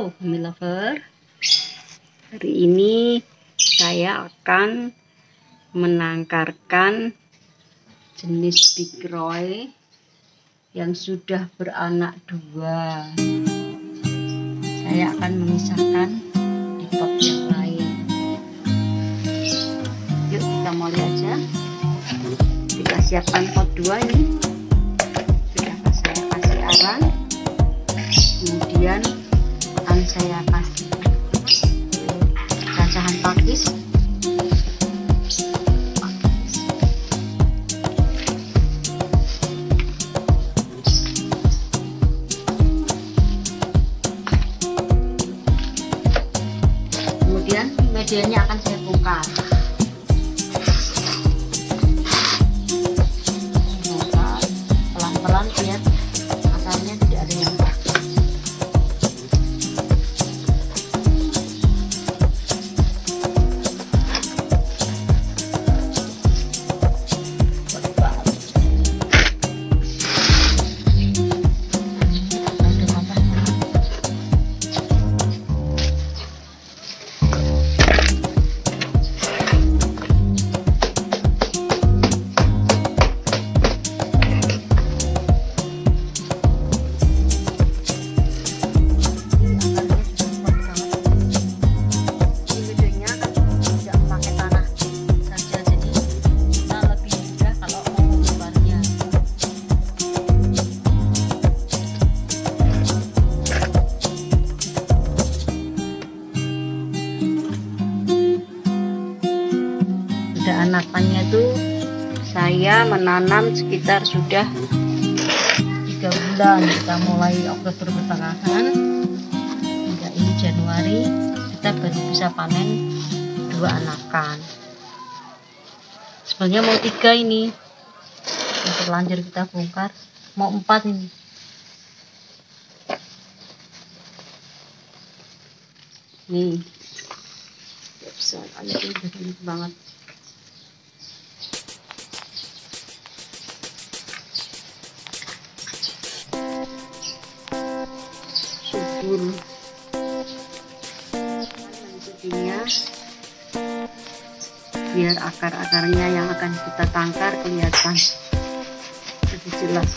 Assalamualaikum lover. Hari ini saya akan menangkarkan jenis Big Roy yang sudah beranak 2. Saya akan memisahkan di pot yang lain. Yuk kita mulai aja. Kita siapkan pot 2 ini. Sudah saya kasih arang. Kemudian akan saya kasih cacahan pakis. Kemudian medianya akan saya bongkar. Pelan-pelan biar akarnya tidak ada yang anakannya tuh saya menanam sekitar sudah 3 bulan. Kita mulai Oktober pertengahan hingga ini Januari, kita baru bisa panen 2 anakan. Sebenarnya mau 3 ini, yang terlanjur kita bongkar, mau 4 ini. Nih besar, ini udah banyak banget. Jadinya biar akar-akarnya yang akan kita tangkar kelihatan lebih jelas.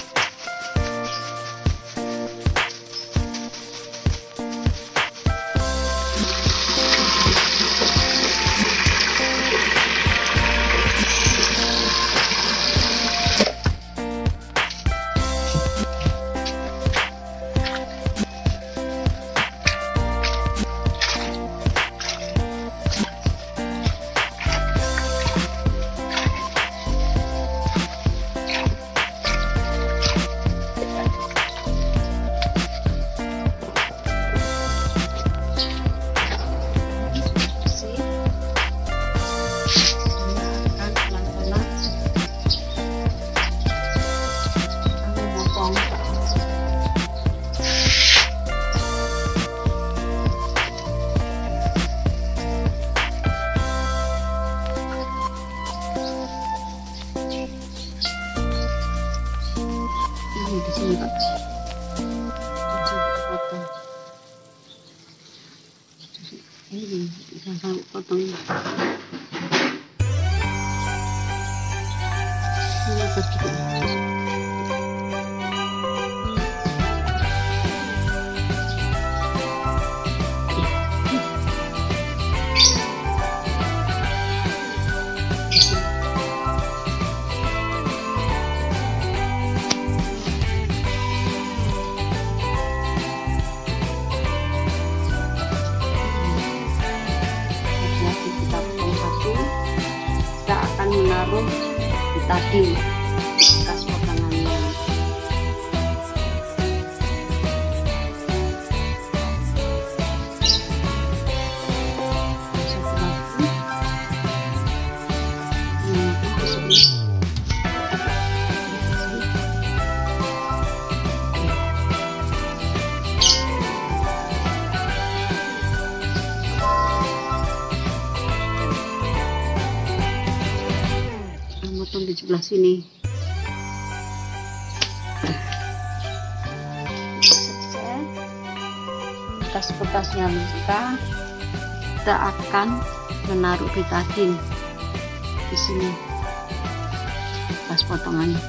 Di sini Pak, potong ini bisa potong ini atas juga. Menaruh di tadi bekas potongannya. Di sebelah sini kita bekas-bekasnya luka, kita akan menaruh betadin di sini bekas potongannya.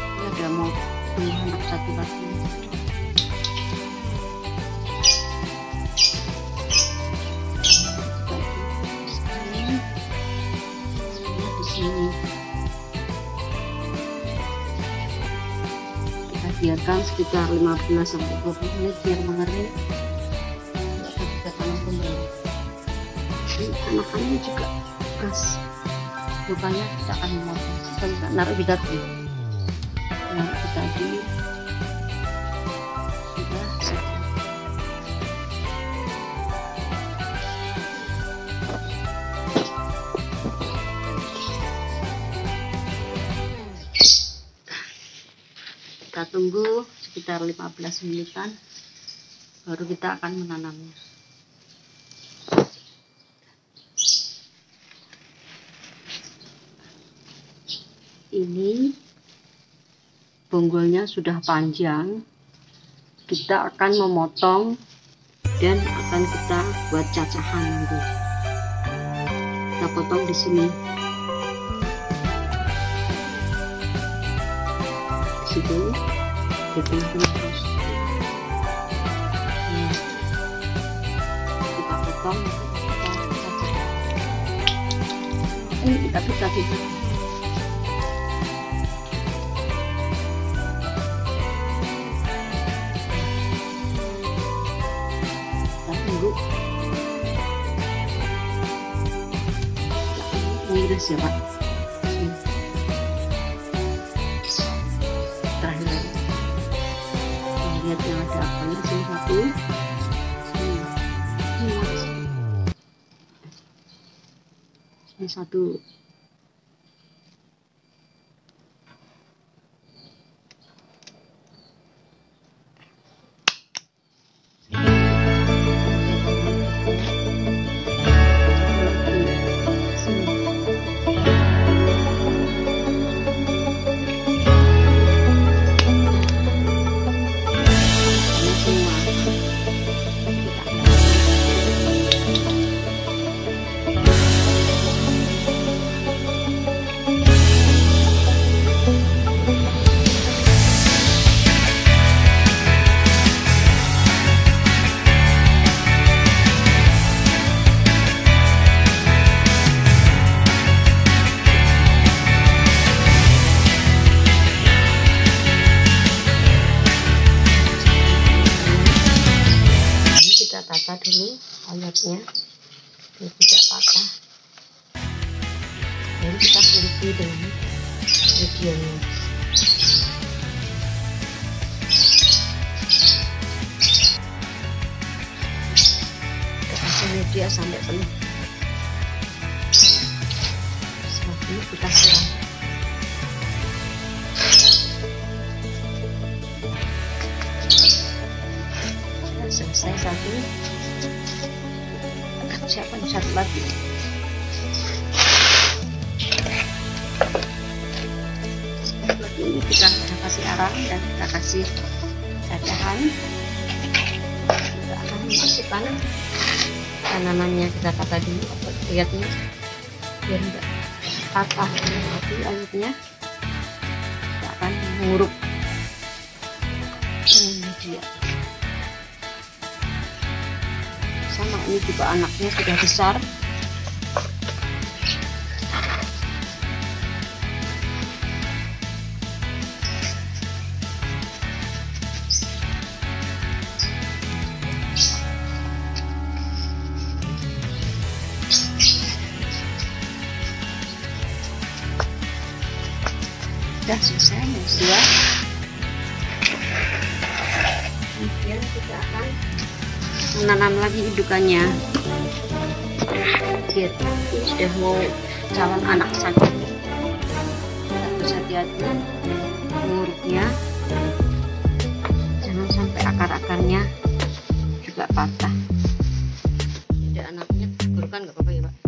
Ini ada mau punya anak satu lagi. Di sini kita biarkan sekitar 15-20 menit biar mengering. Kita tanam kembali. Ini anakannya juga bekas lukanya kita akan memotong. Kita bisa naruh betadin. Naruh betadin sudah selesai. Kita tunggu sekitar 15 menitan baru kita akan menanamnya. Ini bonggolnya sudah panjang, kita akan memotong dan akan kita buat cacahan nanti. Kita potong di sini. Situ di tengah-tengah terus kita potong, kita cacah. Ini kita bisa kita tunggu iris ya Pak. Lihat yang ada apanya, sini satu, sini satu. Tata dulu ayatnya biar tidak patah, dan kita kunci dengan medianya. Kita kasih media sampai penuh. Setelah ini kita siram. Selesai satu, siapkan satu lagi. Lagi ini kita kasih arang dan kita kasih cacahan. Kita akan masukkan tananannya, kita tata dulu. Lihatnya biar tidak patah nanti airnya. Kita akan menguruk dengan media. Sama ini juga anaknya sudah besar. Sudah selesai yang kedua. Kemudian kita akan menanam lagi indukannya. Lihat, ini sudah mau calon anak sakit. Harus hati-hati menguruknya, jangan sampai akar-akarnya juga patah. Tidak anaknya, burukan nggak apa-apa ya Pak.